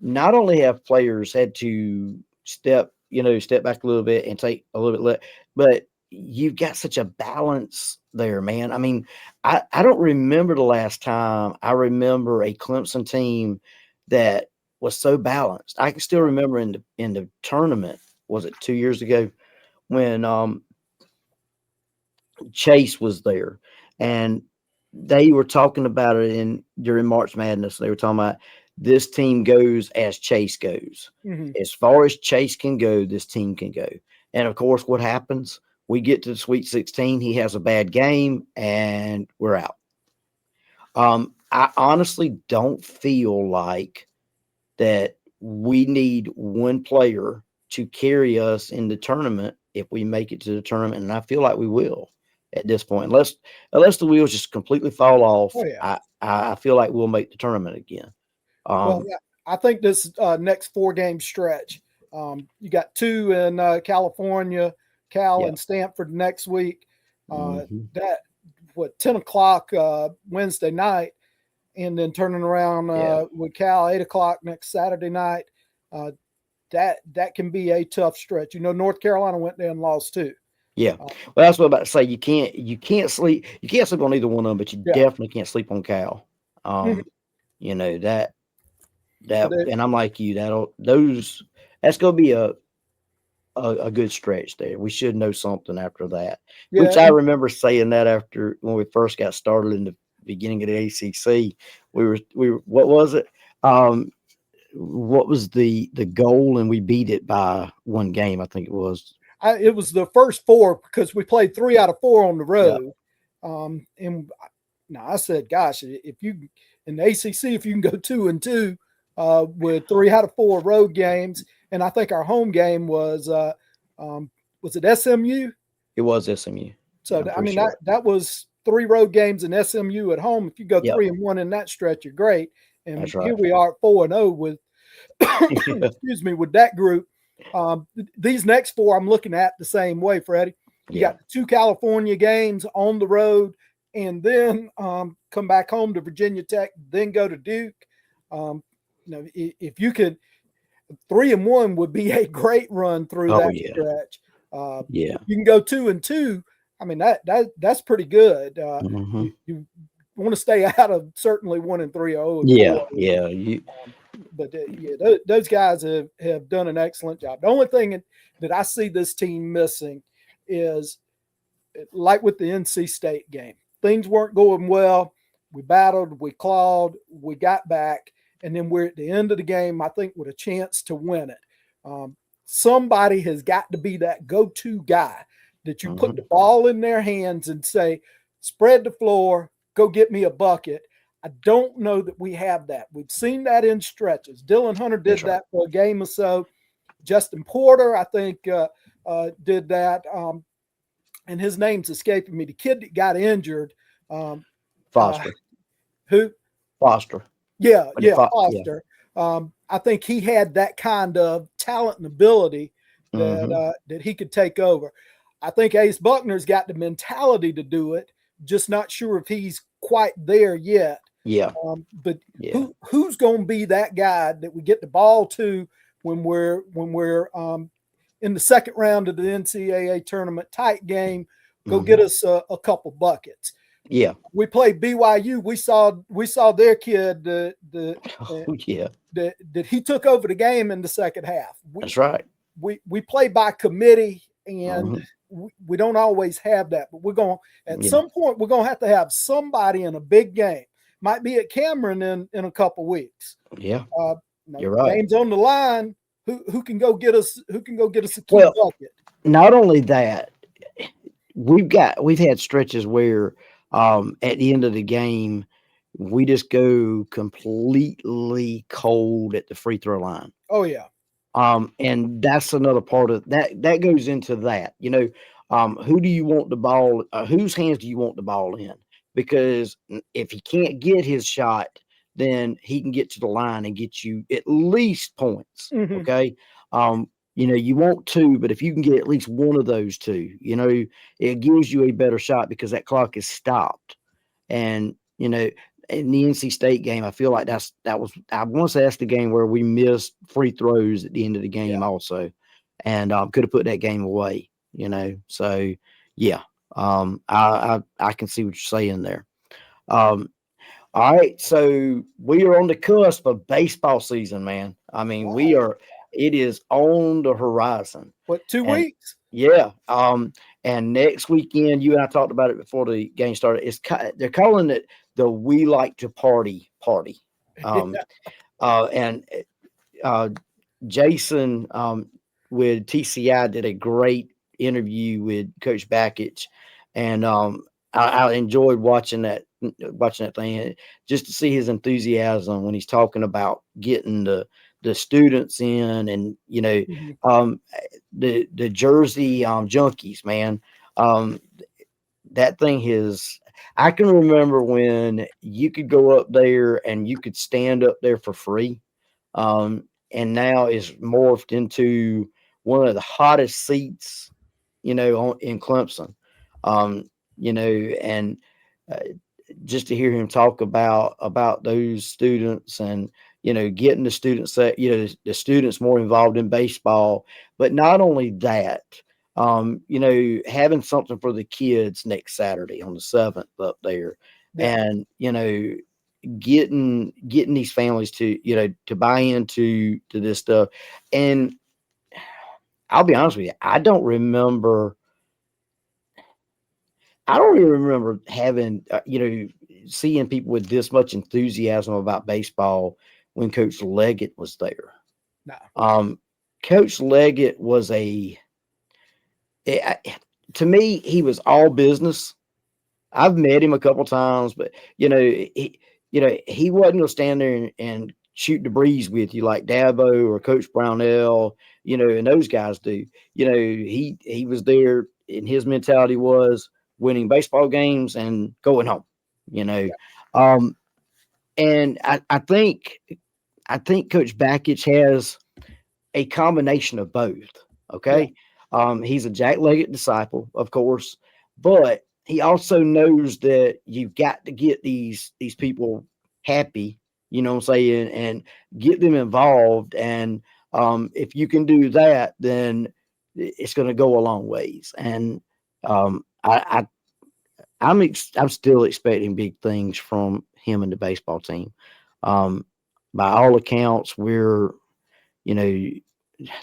not only have players had to step back a little bit and take a little bit less, but you've got such a balance there, man. I mean, I don't remember the last time I remember a Clemson team that was so balanced. I can still remember in the tournament, was it 2 years ago, when Chase was there, and they were talking about it during March Madness. They were talking about this team goes as Chase goes. Hmm. As far as Chase can go, this team can go. And of course, what happens? We get to the Sweet 16. He has a bad game, and we're out. I honestly don't feel like that we need one player to carry us in the tournament if we make it to the tournament, and I feel like we will at this point, unless the wheels just completely fall off. Oh yeah. I feel like we'll make the tournament again. Well, yeah, I think this next 4 game stretch, you got 2 in California, Cal Yeah. and Stanford next week. Mhm. That 10 o'clock Wednesday night, and then turning around Yeah. with Cal 8 o'clock next Saturday night. Uh, that can be a tough stretch. North Carolina went there and lost too. Yeah. Uh, Well, that's what I'm about to say. You can't sleep on either one of them, but you yeah, definitely can't sleep on Cal. Mhm. Um, you know But and I'm like you. That's gonna be a good stretch there. We should know something after that. yeah, Which I remember saying that after when we first got started in the beginning of the ACC. We were what was it? Um, what was the goal? And we beat it by one game. I think it was. it was the first 4 because we played 3 out of 4 on the Yeah. road. And now I said, gosh, if you in the ACC, if you can go 2-2 with 3 out of 4 road games, and I think our home game was it SMU? It was SMU. So Yeah, I'm I pretty mean sure. that was 3 road games in SMU at home. If you go Yep, 3-1 in that stretch, you're great. And that's here right. we are at 4-0 with Yeah, excuse me, with that group. These next 4 I'm looking at the same way, Freddie. You yeah. got the 2 California games on the road, and then come back home to Virginia Tech, then go to Duke. If you could, 3-1 would be a great run through Oh that yeah, stretch. yeah. If you can go 2-2, I mean that's pretty good. Hmm. You want to stay out of certainly 1-3, 0-4. Yeah, yeah. You. But yeah, those guys have done an excellent job. The only thing that I see this team missing is like with the NC State game. Things weren't going well. We battled, we clawed, we got back, and then we're at the end of the game, I think, with a chance to win it. Somebody has got to be that go-to guy that you put the Hmm. ball in their hands and say, spread the floor, go get me a bucket. I don't know that we have that. We've seen that in stretches. Dylan Hunter That's did right. that for a game or so. Justin Porter, I think, did that. And his name's escaping me. The kid that got injured, um, uh, Foster, who? Foster. Yeah, Yeah. Foster. I think he had that kind of talent and ability Hmm. that he could take over. I think Ace Buckner's got the mentality to do it. Just not sure if he's quite there yet. Yeah. But Yeah. who's going to be that guy that we get the ball to when we're in the second round of the NCAA tournament, tight game, go get Hmm. us a couple buckets. Yeah. We played BYU. We saw their kid Oh yeah. that he took over the game in the second half. We That's right. we play by committee, and Hmm. we don't always have that. But we're going at Yeah. some point we're going to have somebody in a big game. Might be at Cameron in a couple weeks. Yeah. Uh, You're right. game's on the line. Who can go get us? Who can go get us a key Well, bucket? not only that, we've had stretches where at the end of the game we just go completely cold at the free throw line. Oh yeah. And that's another part of that that goes into that. Who do you want the ball? Whose hands do you want the ball in? Because if he can't get his shot, then he can get to the line and get you at least points. Hmm. Okay. You want two, but if you can get at least one of those two, it gives you a better shot because that clock is stopped. And in the NC State game, I feel like that was I want to say that's the game where we missed free throws at the end of the game Yeah. also, and could have put that game away. So yeah, I can see what you're saying there. Um, all right, so we are on the cusp of baseball season, man. I mean, we Wow. are. It is on the horizon, What, two and weeks? yeah, and next weekend, you and I talked about it before the game started. They're calling it the "We Like to Party." Um, Yeah. and uh, Jason with TCI did a great interview with Coach Bakich, and I enjoyed watching that thing just to see his enthusiasm when he's talking about getting the students in, and Mhm. the Jersey junkies, man. Um, that thing is. I can remember when you could go up there and you could stand up there for free, and now is morphed into one of the hottest seats, in Clemson. Um, and uh, just to hear him talk about those students, and getting the students that the students more involved in baseball, but not only that, having something for the kids next Saturday on the 7th up there, Yeah. and getting these families to buy into this stuff. And I'll be honest with you, I don't even remember having seeing people with this much enthusiasm about baseball when Coach Leggett was there. No. um Coach Leggett was I- to me, he was all business. I've met him a couple times, but he wasn't gonna stand there and shoot the breeze with you like Dabo or Coach Brownell, and those guys do. He was there, and his mentality was winning baseball games and going home. You know, Yeah. um, and I think Coach Bakich has a combination of both. Yeah. Okay. He's a Jack Leggett disciple, of course, but he also knows that you've got to get these people happy, what I'm saying, and get them involved. And if you can do that, then it's going to go a long ways. And I'm still expecting big things from him and the baseball team. Um, by all accounts, we're you know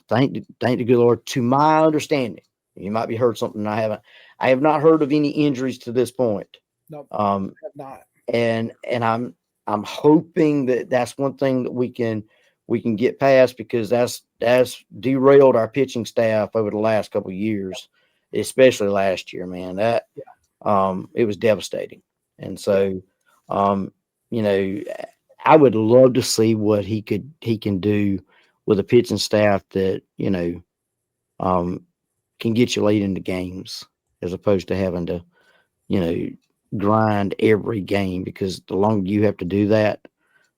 thank the good Lord. To my understanding, you might be heard something I haven't. I have not heard of any injuries to this point. No, Um, have not. and I'm hoping that that's one thing that we can get past, because that's derailed our pitching staff over the last couple of years, especially last year. Man, that Yeah. it was devastating. And Yeah. so, um, you know, I would love to see what he can do with a pitching staff that um, can get you late into games, as opposed to having to you know grind every game, because the longer you have to do that,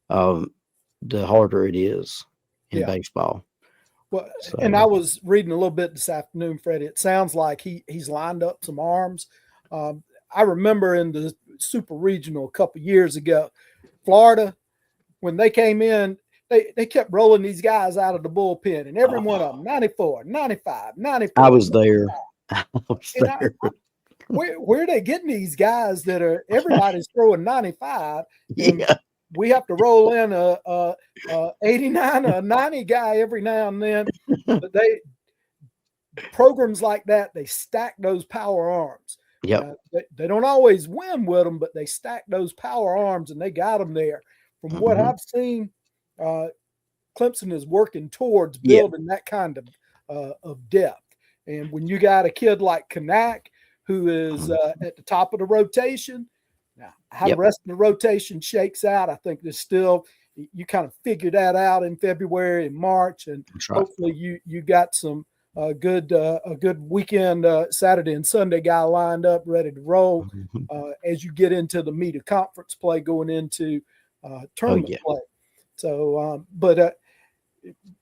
um, the harder it is in Yeah. baseball. Well, and So I was reading a little bit this afternoon, Freddie. It sounds like he's lined up some arms. I remember in the Super Regional a couple years ago, Florida, when they came in, they kept rolling these guys out of the bullpen, and every one of uh, them 94, 95, I 94. was there. I was And there. where are they getting these guys that are everybody's throwing 95, and Yeah. we have to roll in a 89 or a 90 guy every now and then. But they programs like that, they stack those power arms. Yep. They don't always win with them, but they stack those power arms and they got them there. From what Hmm. I've seen, uh, Clemson is working towards Yeah. building that kind of depth. And when you got a kid like Kanak, who is Mhm. at the top of the rotation, Now, how the Yep. rest of the rotation shakes out, I think there's still you kind of figure that out in February and March, and That's right. hopefully you got some good a good weekend Saturday and Sunday guy lined up ready to roll Mhm. as you get into the meet of conference play going into Oh tournament yeah. play. So,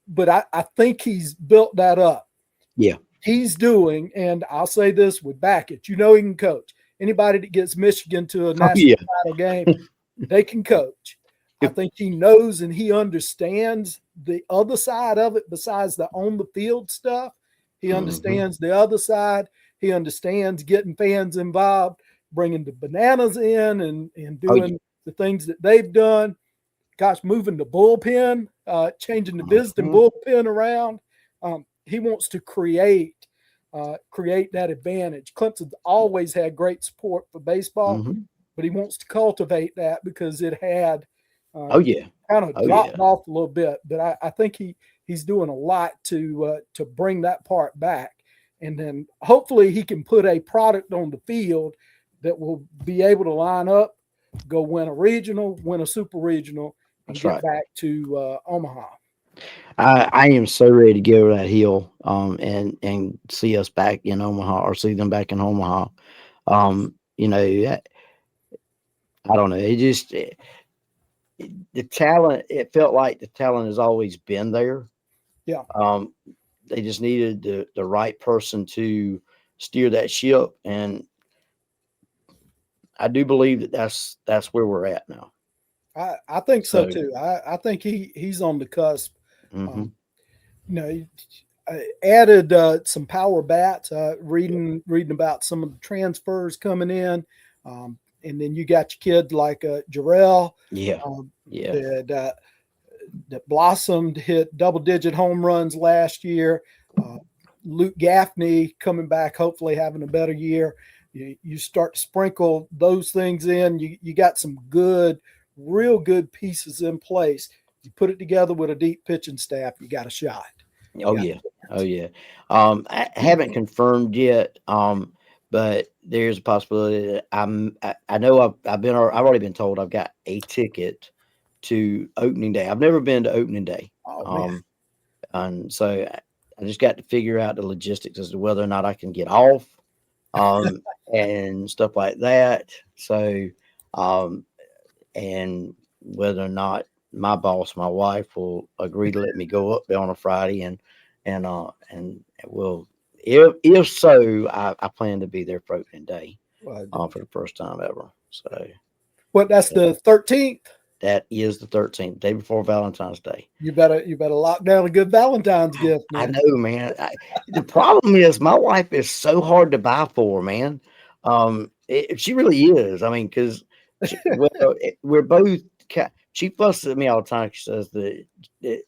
but I think he's built that up. Yeah. He's doing, and I'll say this with Backett, he can coach. Anybody that gets Michigan to a Oh national yeah. title game, they can coach. I think he knows and he understands the other side of it besides the on the field stuff. He Hmm. understands the other side. He understands getting fans involved, bringing the bananas in and Oh yeah. doing the things that they've done. Gosh, moving the bullpen, changing the visiting Hmm. bullpen around. He wants to create that advantage. Clemson's always had great support for baseball, Hmm. but he wants to cultivate that because it had Oh um, yeah. kind of Oh dropped yeah. off a little bit. But I think he's doing a lot to bring that part back, and then hopefully he can put a product on the field that will be able to line up, go win a regional, win a super regional, and That's get right. back to Omaha. I am so ready to get over that hill, and see us back in Omaha or see them back in Omaha. I don't know. The talent. It felt like the talent has always been there. Yeah, Um, they just needed the right person to steer that ship, and I do believe that that's where we're at now. I think so So, too. I think he's on the cusp. hmm. Um, I added some power bats. Yeah, Reading about some of the transfers coming in, and then you got your kid like Jarrell yeah, um, yeah. that blossomed, hit double digit home runs last year. Uh, Luke Gaffney coming back, hopefully having a better year. You start to sprinkle those things in. You got some good, real good pieces in place. You put it together with a deep pitching staff, you got a shot. You Oh got yeah, a oh chance. yeah. I haven't confirmed yet. But there's a possibility that I know I've already been told I've got a ticket to opening day. I've never been to opening day. Oh man, Um, and so I just got to figure out the logistics as to whether or not I can get off, um, and stuff like that. So, um, and whether or not my boss, my wife, will agree to let me go up there on a Friday, and will, if so, I plan to be there for opening day, well, for the first time ever. So what? That's that, the 13th. that is the 13th, day before Valentine's Day. You better lock down a good Valentine's gift I now. know, man. The problem is my wife is so hard to buy for, man. She really is. I mean, because we're both. She fusses at me all the time. She says that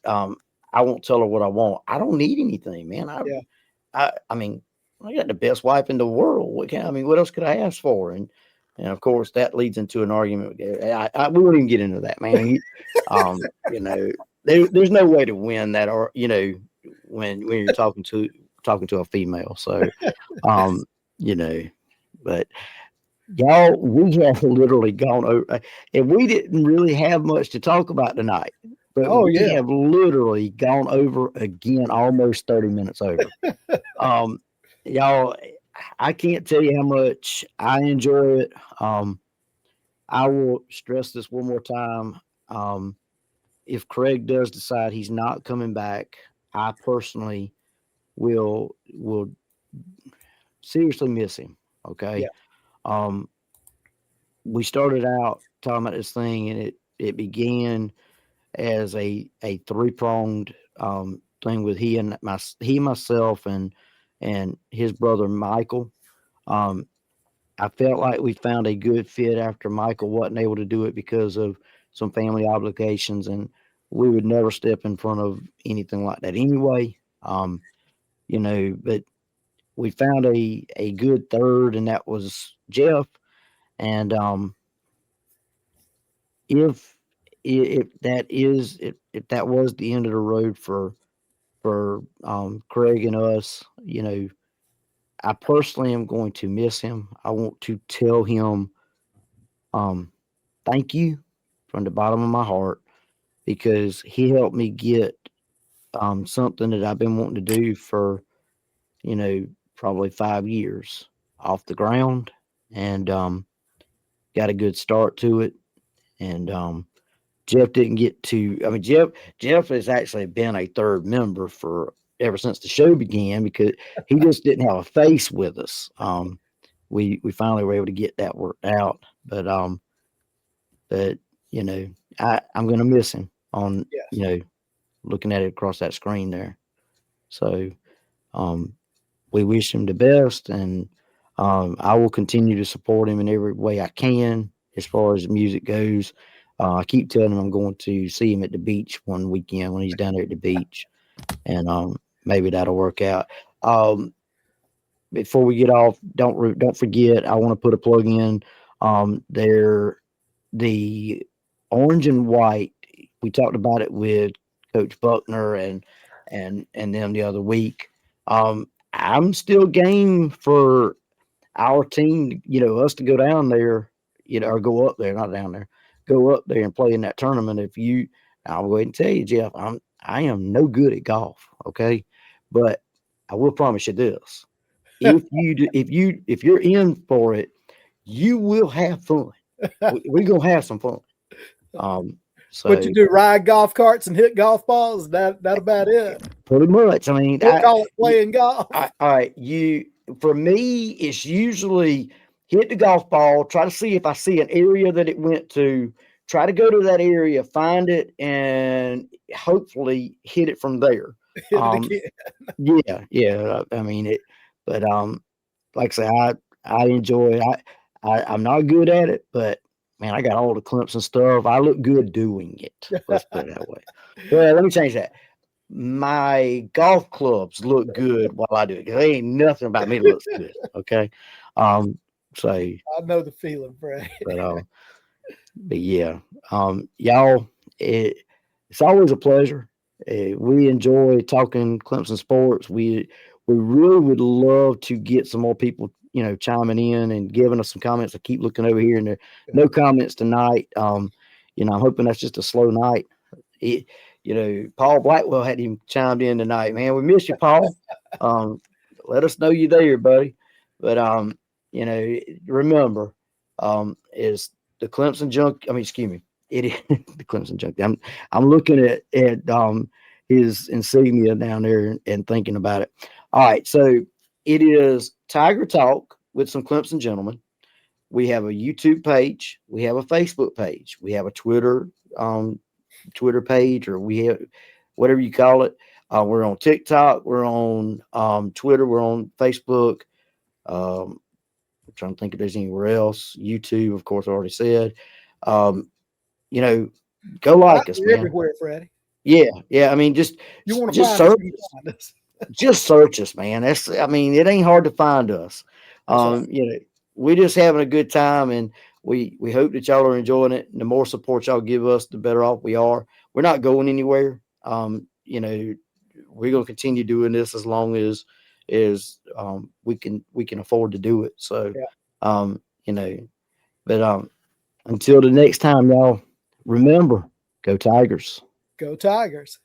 I won't tell her what I want. I don't need anything, man. Yeah, I mean, I got the best wife in the world. I mean, what else could I ask for? And of course, that leads into an argument. We won't even get into that, man. You know, there's no way to win that, or when you're talking to a female. So, um, you know, but y'all, we have literally gone over, and we didn't really have much to talk about tonight, but oh we yeah. have literally gone over again, almost 30 minutes over. Um, y'all, I can't tell you how much I enjoy it. I will stress this one more time. Um, if Craig does decide he's not coming back, I personally will seriously miss him. Yeah, Okay. Um, we started out talking about this thing, and it began as a three pronged thing with myself, and his brother Michael. Um, I felt like we found a good fit after Michael wasn't able to do it because of some family obligations, and we would never step in front of anything like that anyway. But we found a good third, and that was Jeff. And if if that was the end of the road for Craig and us, I personally am going to miss him. I want to tell him Um, thank you from the bottom of my heart because he helped me get something that I've been wanting to do for, you know, probably 5 years off the ground, and got a good start to it. And Jeff didn't get to. I mean, Jeff has actually been a third member for ever since the show began because he just didn't have a face with us. We finally were able to get that worked out, but you know, I'm gonna miss him on, Yes. you know, looking at it across that screen there. So um, we wish him the best, and I will continue to support him in every way I can as far as music goes. I keep telling him I'm going to see him at the beach one weekend when he's down there at the beach, and maybe that'll work out. Um, Before we get off, don't forget. I want to put a plug in. There, the orange and white. We talked about it with Coach Buckner and them the other week. I'm still game for our team, us to go down there, or go up there, not down there, go up there and play in that tournament. I'll go ahead and tell you, Jeff, I am no good at golf, okay, but I will promise you this: if you're in for it, you will have fun. We're gonna have some fun. Um, What you so do? Ride golf carts and hit golf balls? That about it. pretty much, I mean, We'll call it playing golf. all right, for me, it's usually hit the golf ball, try to see if I see an area that it went to, try to go to that area, find it, and hopefully hit it from there. Hit it Um, again. yeah, yeah. I mean it, but like I say, I enjoy it. I'm not good at it, but man, I got all the clips and stuff. I look good doing it. Let's put it that way. Well, let me change that. My golf clubs look good while I do it. 'Cause there ain't nothing about me that looks good. Okay. Um, so, I know the feeling, Fred. but, uh, but yeah, y'all, it, it's always a pleasure. We enjoy talking Clemson sports. We really would love to get some more people, chiming in and giving us some comments. I keep looking over here, and there no comments tonight. I'm hoping that's just a slow night. It, Paul Blackwell had him chimed in tonight. Man, we miss you, Paul. Um, Let us know you're there, buddy. But you know, remember, is the Clemson junk? I mean, excuse me, it is the Clemson junk. I'm looking at his insignia down there and thinking about it. All right, so it is Tiger Talk with some Clemson gentlemen. We have a YouTube page. We have a Facebook page. We have a um, Twitter page, or we have whatever you call it. We're on TikTok. We're on Twitter. We're on Facebook. Um, I'm trying to think if there's anywhere else. YouTube, of course, I already said. Um, you know, go like us, We're man. everywhere, Freddie. Yeah, yeah. I mean, You want to just find us, search you us. can find us. Just search us, man. I mean, it ain't hard to find us. That's right. We're just having a good time, and we hope that y'all are enjoying it. And the more support y'all give us, the better off we are. We're not going anywhere. We're gonna continue doing this as long as we can afford to do it. So, Yeah. um, you know, but until the next time, y'all, remember, go Tigers. Go Tigers.